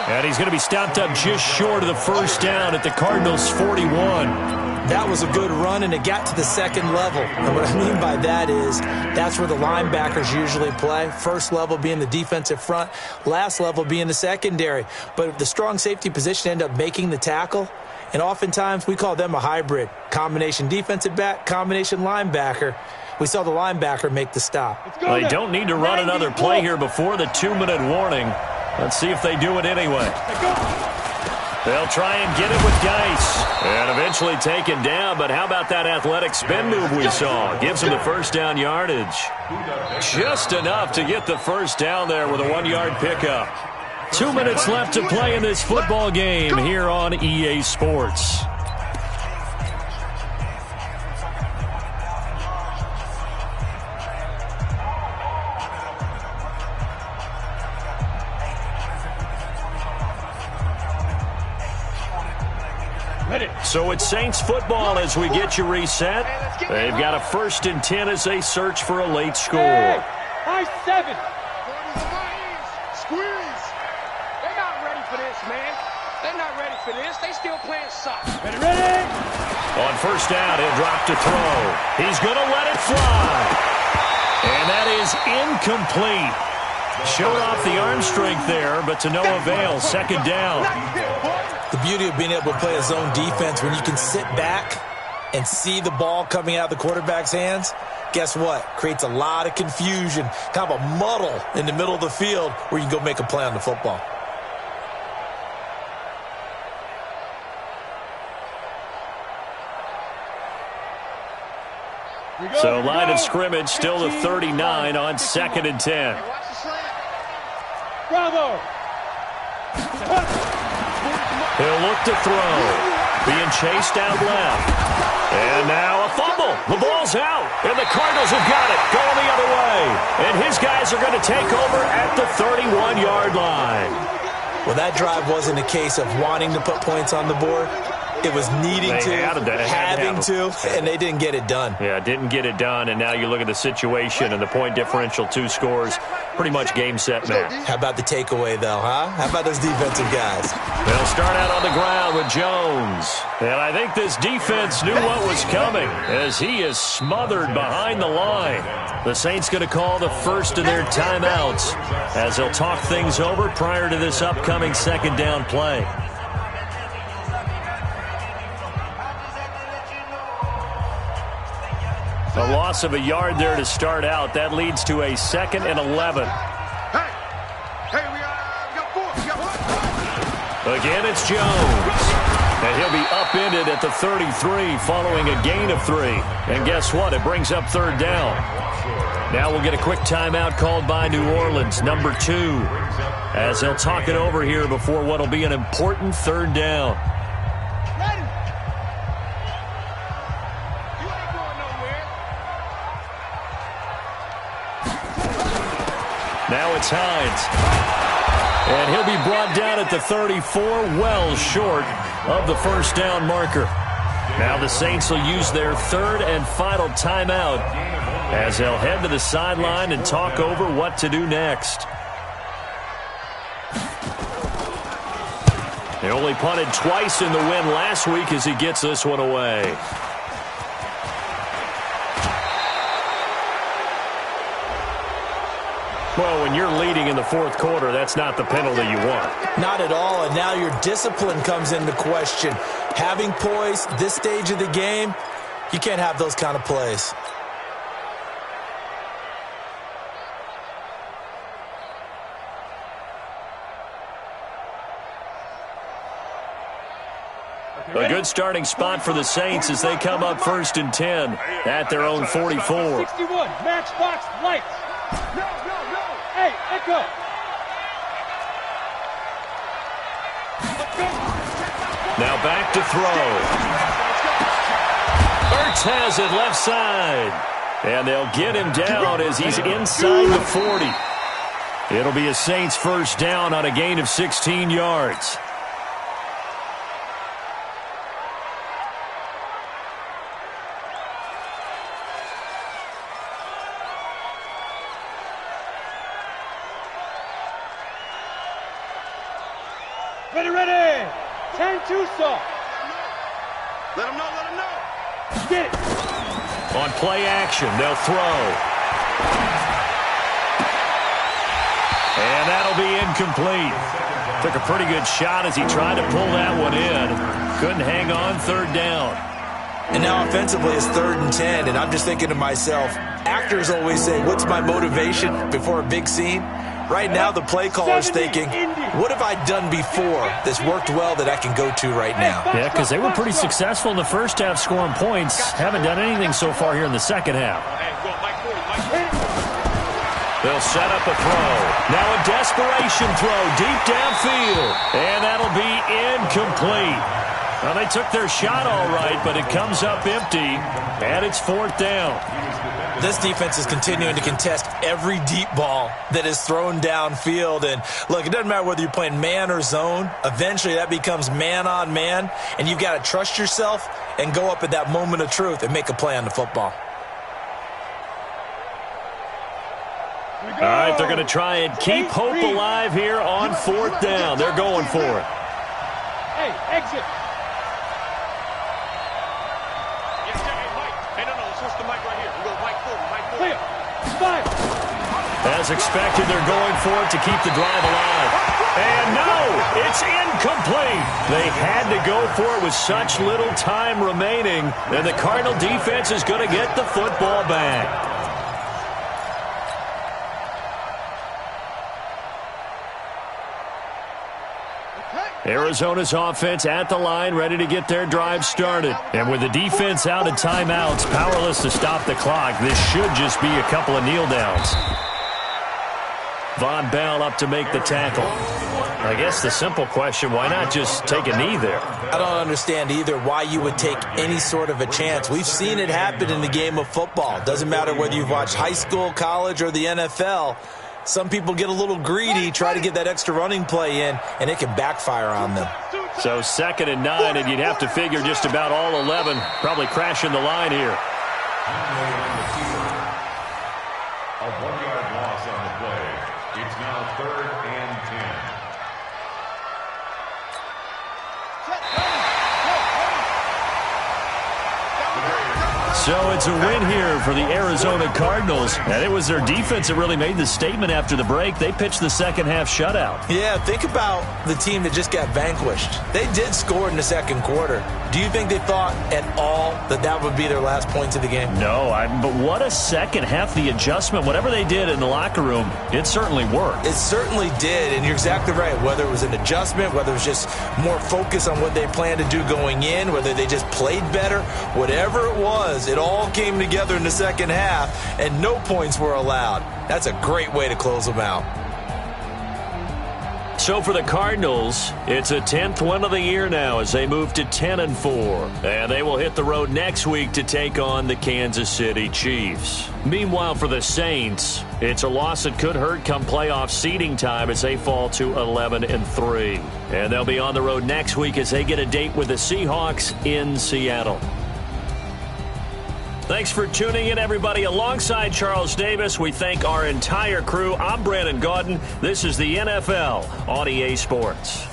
And he's going to be stopped up just short of the first down at the Cardinals' 41. That was a good run, and it got to the second level. And what I mean by that is that's where the linebackers usually play. First level being the defensive front, last level being the secondary. But the strong safety position ended up making the tackle, and oftentimes we call them a hybrid. Combination defensive back, combination linebacker. We saw the linebacker make the stop. They don't need to run another play here before the 2-minute warning. Let's see if they do it anyway. They'll try and get it with Geis. And eventually taken down, but how about that athletic spin move we saw? Gives him the first down yardage. Just enough to get the first down there with a 1-yard pickup. 2 minutes left to play in this football game here on EA Sports. So it's Saints football as we get you reset. They've got a 1st and 10 as they search for a late score. High 7. Squeeze. They're not ready for this, man. They're not ready for this. They still playing soccer. Ready? On first down, he'll drop to throw. He's going to let it fly. And that is incomplete. Showed off the arm strength there, but to no avail. 2nd down. The beauty of being able to play a zone defense when you can sit back and see the ball coming out of the quarterback's hands, guess what? Creates a lot of confusion, kind of a muddle in the middle of the field where you can go make a play on the football. So line of scrimmage still to 39 on 2nd and 10. Bravo. He'll look to throw. Being chased out left. And now a fumble. The ball's out. And the Cardinals have got it. Going the other way. And his guys are going to take over at the 31-yard line. Well, that drive wasn't a case of wanting to put points on the board. It was needing having to, and they didn't get it done. Yeah, didn't get it done, and now you look at the situation and the point differential, 2 scores, pretty much game, set, match. How about the takeaway, though, huh? How about those defensive guys? They'll start out on the ground with Jones. And I think this defense knew what was coming as he is smothered behind the line. The Saints going to call the first of their timeouts as they'll talk things over prior to this upcoming 2nd down play. A loss of a yard there to start out. That leads to a 2nd and 11. Hey, we got 4. We got 1. Again, it's Jones. And he'll be upended at the 33 following a gain of 3. And guess what? It brings up 3rd down. Now we'll get a quick timeout called by New Orleans, number 2, as they'll talk it over here before what will be an important 3rd down. Now it's Hines. And he'll be brought down at the 34, well short of the first down marker. Now the Saints will use their 3rd and final timeout as they'll head to the sideline and talk over what to do next. They only punted twice in the win last week as he gets this one away. Well, when you're leading in the 4th quarter, that's not the penalty you want. Not at all, and now your discipline comes into question. Having poise this stage of the game, you can't have those kind of plays. A good starting spot for the Saints as they come up 1st and 10 at their own 44. 61, matchbox lights. No. Hey, Echo. Now back to throw. Ertz has it left side. And they'll get him down as he's inside the 40. It'll be a Saints first down on a gain of 16 yards. Ready, ready. 10-2 soft. Let him know, let him know. Get it. On play action, they'll throw. And that'll be incomplete. Took a pretty good shot as he tried to pull that one in. Couldn't hang on, third down. And now offensively it's 3rd and 10, and I'm just thinking to myself, actors always say, what's my motivation before a big scene? Right now the play caller's thinking, what have I done before that's worked well that I can go to right now? Yeah, because they were pretty successful in the first half scoring points. Haven't done anything so far here in the second half. They'll set up a throw. Now a desperation throw deep downfield. And that'll be incomplete. Well, they took their shot all right, but it comes up empty, and it's 4th down. This defense is continuing to contest every deep ball that is thrown downfield. And, look, it doesn't matter whether you're playing man or zone. Eventually that becomes man on man, and you've got to trust yourself and go up at that moment of truth and make a play on the football. All right, they're going to try and keep hope alive here on 4th down. They're going for it. Hey, exit. Clear. Fire. As expected, they're going for it to keep the drive alive. And no, it's incomplete. They had to go for it with such little time remaining. And the Cardinal defense is going to get the football back. Arizona's offense at the line, ready to get their drive started. And with the defense out at timeouts, powerless to stop the clock, this should just be a couple of kneel downs. Von Bell up to make the tackle. I guess the simple question, why not just take a knee there? I don't understand either why you would take any sort of a chance. We've seen it happen in the game of football. Doesn't matter whether you've watched high school, college, or the NFL. Some people get a little greedy, try to get that extra running play in, and it can backfire on them. So 2nd and 9, and you'd have to figure just about all 11 probably crashing the line here. A 1-yard loss on the play. It's now 3rd and 10. So it's a win here for the Arizona Cardinals. And it was their defense that really made the statement after the break. They pitched the second half shutout. Yeah, think about the team that just got vanquished. They did score in the second quarter. Do you think they thought at all that that would be their last points of the game? No, but what a second half. The adjustment, whatever they did in the locker room, it certainly worked. It certainly did, and you're exactly right. Whether it was an adjustment, whether it was just more focus on what they planned to do going in, whether they just played better, whatever it was, it all came together in the second half, and no points were allowed. That's a great way to close them out. So for the Cardinals, it's a 10th win of the year now as they move to 10-4. And they will hit the road next week to take on the Kansas City Chiefs. Meanwhile, for the Saints, it's a loss that could hurt come playoff seeding time as they fall to 11-3. And they'll be on the road next week as they get a date with the Seahawks in Seattle. Thanks for tuning in, everybody. Alongside Charles Davis, we thank our entire crew. I'm Brandon Gaudin. This is the NFL on EA Sports.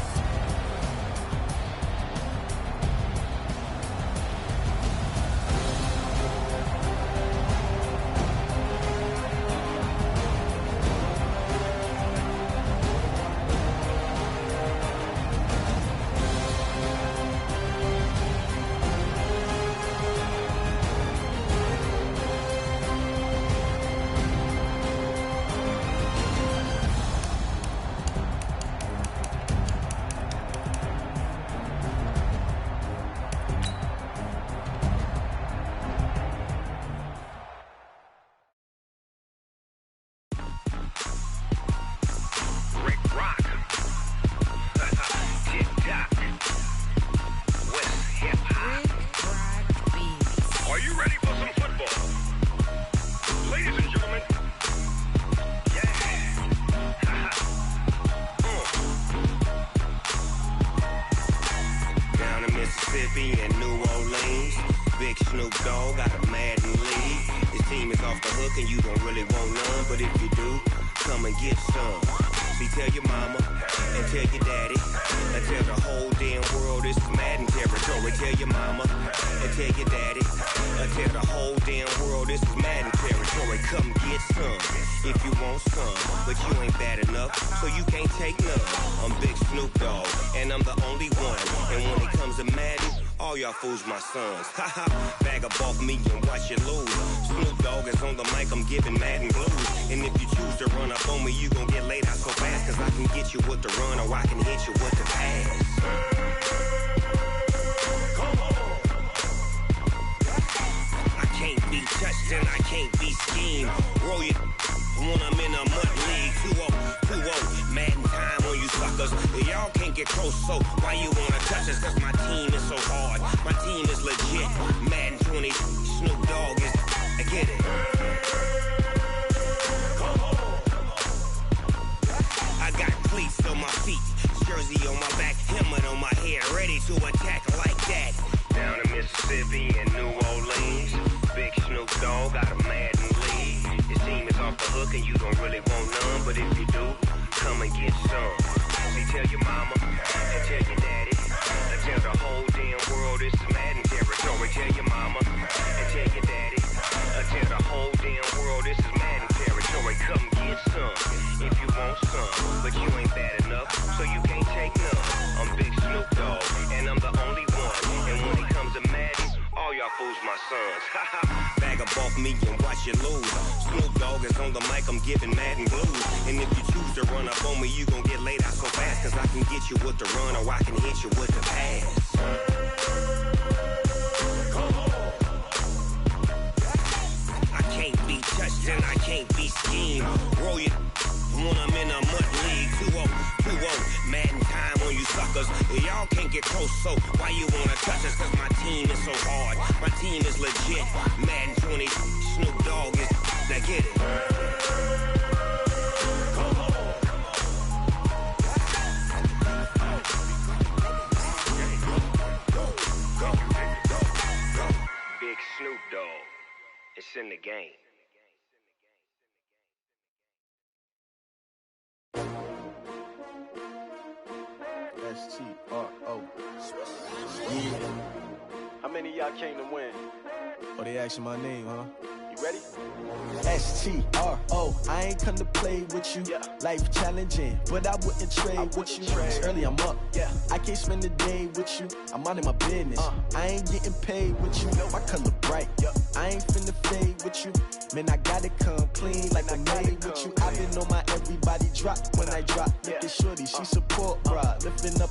In New Orleans, Big Snoop Dogg got a Madden league. His team is off the hook and you don't really want none, but if you do, come and get some. See, tell your mama and tell your daddy and tell the whole damn world this is Madden territory. Tell your mama and tell your daddy and tell the whole damn world this is Madden territory. Come get some if you want some, but you ain't bad enough, so you can't take none. I'm Big Snoop Dogg, and I'm the only one. And when it comes to Madden, all y'all fools my sons. Haha, bag up off me and watch you lose. Snoop Dogg is on the mic, I'm giving Madden blues. And if you choose to run up on me, you gon' get laid out so fast. Cause I can get you with the run or I can hit you with the pass. Come on. I can't be touched and I can't be schemed. Roll you when I'm in a mud league. 2-0, Madden time on you suckers. Y'all can't get close, so why you wanna touch us? Cause my team is so hard, my team is legit. Madden 20, Snoop Dogg is, I get it. Come on. I got cleats on my feet, jersey on my back, helmet on my head, ready to attack like that. Down in Mississippi and New Orleans, Big Snoop Dogg got a Madden league. Your team is off the hook and you don't really want none, but if you do, come and get some. See, tell your mama and tell your daddy and tell the whole damn world this is Madden territory. Tell your mama and tell your daddy and tell the whole damn world this is Madden territory. Come get some if you want some, but you ain't bad enough, so you can't take none. I'm Big Snoop Dogg, and I'm the only one. And when it comes to Madden, all y'all fools my sons. Bag up off me and watch you lose. Snoop Dogg is on the mic, I'm giving Madden blues. And if you choose to run up on me, you gon' get laid out so fast. Cause I can get you with the run or I can hit you with the pass. Come on. I can't be touched and I can't be schemed. Roll you when I'm in a mud league. 2-0, Madden time on you suckers. Y'all can't get close, so why you wanna touch us? Cause my team is so hard, my team is legit. Madden 20, Snoop Dogg is, now get it. Come on. Big Snoop Dogg, it's in the game. S-T-R-O. Yeah. How many of y'all came to win? Oh, they asking my name, huh? You ready? S-T-R-O. I ain't come to play with you. Life challenging, but I wouldn't trade with you. It's early, I'm up. I can't spend the day with you. I'm minding my business. I ain't getting paid with you. My color bright. I ain't finna fade with you. Man, I gotta come clean like I made with you. I've been on my everybody drop when I drop. Look at shorty, she support, bruh. Lifting up,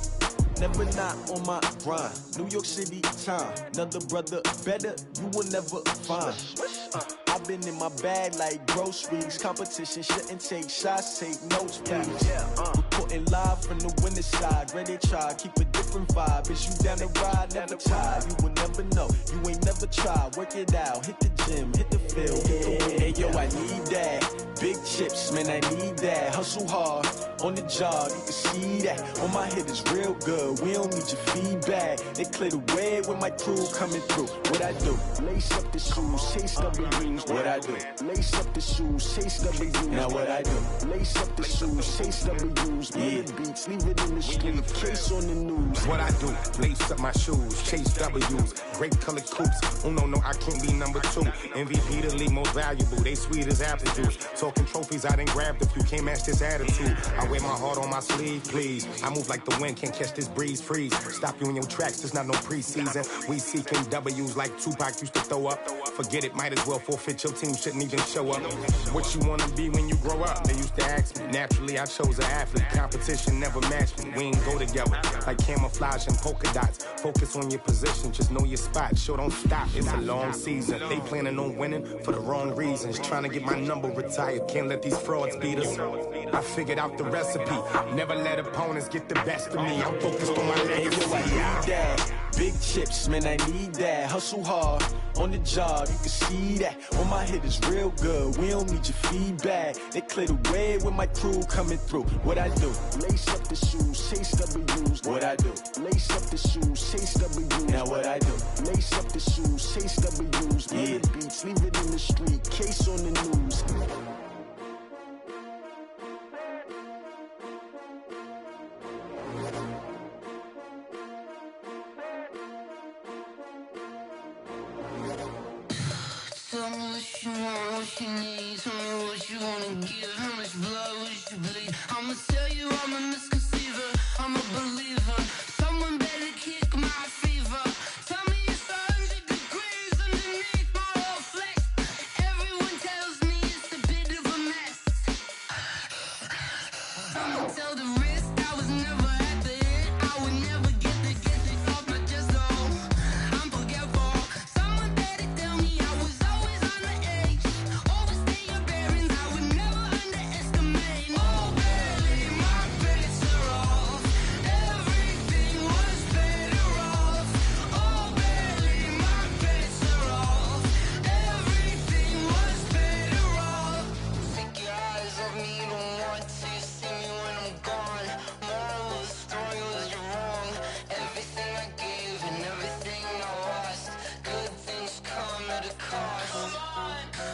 never not on my grind. New York City time, another brother better you will never find. I've been in my bag like groceries. Competition shouldn't take shots, take notes, please. Reporting live from the winning side. Ready to try, keep a different vibe. Is you down the ride, never tired. You will never know, you ain't never tried. Work it out, hit the gym, hit the field, hit the wind. Hey yo, I need that. Big chips, man, I need that. Hustle hard, on the job, you can see that. On my head is real good, we don't need your feedback. They clear the way when my crew coming through. What I do? Lace up the shoes, chase W's. What I do? Lace up the shoes, chase W's. Now what I do? Lace up the shoes, chase W's. Million beats, leave it in the street, case on the news. What I do? Lace up my shoes, chase W's. Great colored coops. Oh no, I can't be number 2. MVP the league most valuable. They sweet as apple juice. Talking trophies, I done grabbed a few. Can't match this attitude. I wear my heart on my sleeve, please. I move like the wind, can't catch this breeze, freeze. Stop you in your tracks, there's not no preseason. We seeking W's like Tupac used to throw up. Forget it, might as well forfeit, your team shouldn't even show up. What you wanna be when you grow up? They used to ask me. Naturally, I chose an athlete. Competition never matched me. We ain't go together like camouflage and polka dots. Focus on your position, just know your spot. Sure, don't stop, it's a long season. They planning on winning for the wrong reasons. Trying to get my number retired, can't let these frauds beat us. I figured out the recipe. Never let opponents get the best of me. I'm focused on my legacy. I need that. Big chips, man, I need that. Hustle hard, on the job, you can see that. On my head is real good, we don't need your feedback. They clear the way when my crew coming through. What I do? Lace up the shoes, chase W's. What I do? Lace up the shoes, chase W's. Now what I do? Lace up the shoes, chase W's. Million beats, leave it in the street, case on the news. what you need, tell me what you wanna give. How much blood would you bleed? I'ma tell you I'm a misconceiver, I'm a believer. Someone better kick my fever. Tell me it's 100 degrees underneath my whole flesh. Everyone tells me it's a bit of a mess. I'ma tell the risk I was never at the hit. I would never get it off my chest though. I'm forgetful. Someone better tell me I was always on the edge. Overstay your bearings, I would never underestimate. Oh baby, my bets are off. Everything was better off. Oh baby, my bets are off. Everything was better off. Take your eyes off me, you don't want to see me when I'm gone. Moral of the story was you're wrong. Everything I gave and everything I lost. Good things come at a cost.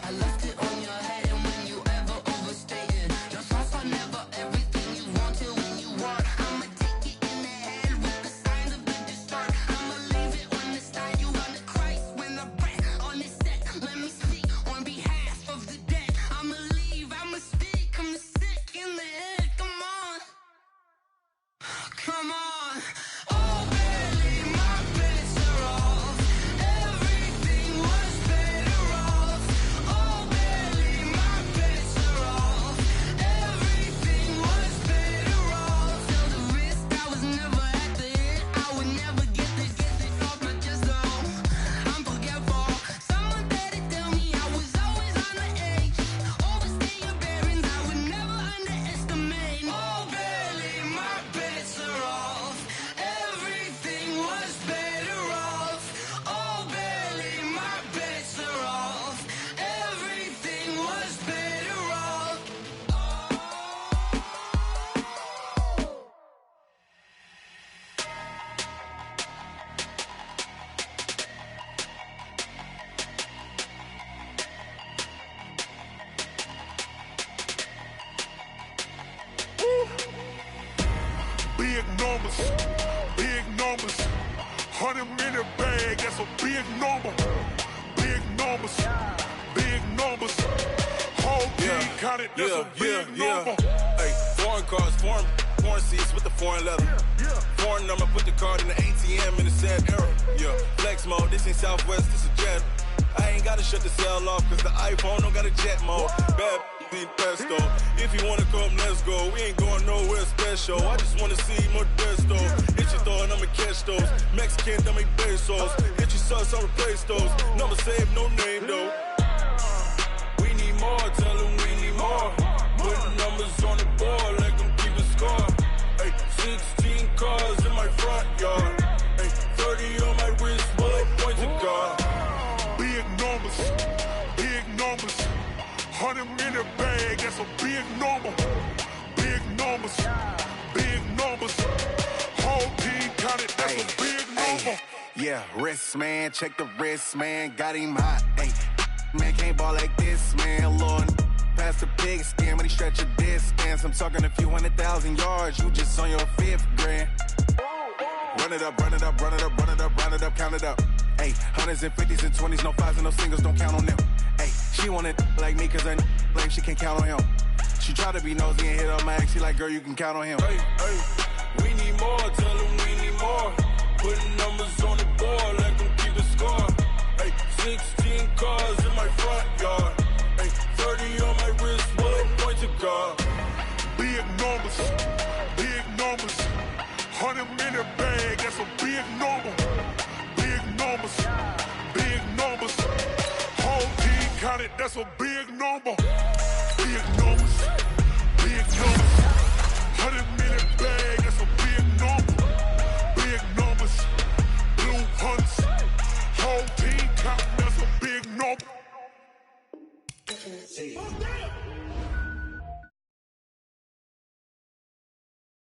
I left it on your head, and when you ever overstated, your thoughts are never everything you wanted when you want. I'ma take it in the head with the signs of the distort. I'ma leave it on the side. You on the Christ when I breath on this set. Let me speak on behalf of the dead. I'ma leave, I'ma speak. I'm sick in the head. Come on, come on. Oh baby, my bets are off. Everything was better off. Oh baby, my bets are off. Everything was better off. Tell the risk I was never at the hit. I would never get it off my chest though. I'm forgetful. Someone better tell me I was always on the edge. Overstay your bearings, I would never underestimate. Oh baby, my bets are off. Everything was better off. Oh baby, my bets are off. Everything was better off. Big numbers, big numbers. 100-minute bag, that's a big number. Big numbers, big numbers. Whole team counted, that's a big number. Hey, foreign cars, foreign seats with the foreign leather. Foreign number, put the card in the ATM in the sad era. Yeah, flex mode, this ain't Southwest, this is Jet. I ain't gotta shut the cell off, cause the iPhone don't got a jet mode. Bad need pesto. If you wanna come, let's go. We ain't going nowhere special. I just wanna see Modesto. Hit your throw and I'ma catch those. Mexican, dummy pesos. Hit your sauce, I'll replace those. Number save, no name though. We need more, tell them we need more. Putting numbers on the board, like them keep a score. Hey, 16 cars in my front yard. Hey, 30 on my wrist, bullet point to God. Big numbers, big numbers. 100-minute bag, that's a big number. Big numbers, big numbers. Whole team counted, that's a big number. Yeah, wrist man, check the wrist man, got him hot. Ay, man can't ball like this, man. Lord, past the big skin, but he stretch a distance. I'm talking a few 100,000 yards, you just on your 5th grand. Run it up, run it up, run it up, run it up, run it up, count it up. Ayy, 100s and 50s and 20s, no 5s and no singles, don't count on them. Ayy, she want it like me, cause her like she can't count on him. She try to be nosy and hit her max, she like, girl, you can count on him. Hey, hey, we need more, tell them we need more. Putting numbers on the board, like them keep a score. Hey, 16 cars in my front yard. Hey, 30 on my wrist, bullet point to God. Big numbers, big numbers. 100-minute bag, that's a big number. Big numbers, big numbers. Whole team counted, that's a big number. Big numbers, big numbers. 100-minute bag, that's a big number. Big numbers, blue hunts. Whole team counting, that's a big number.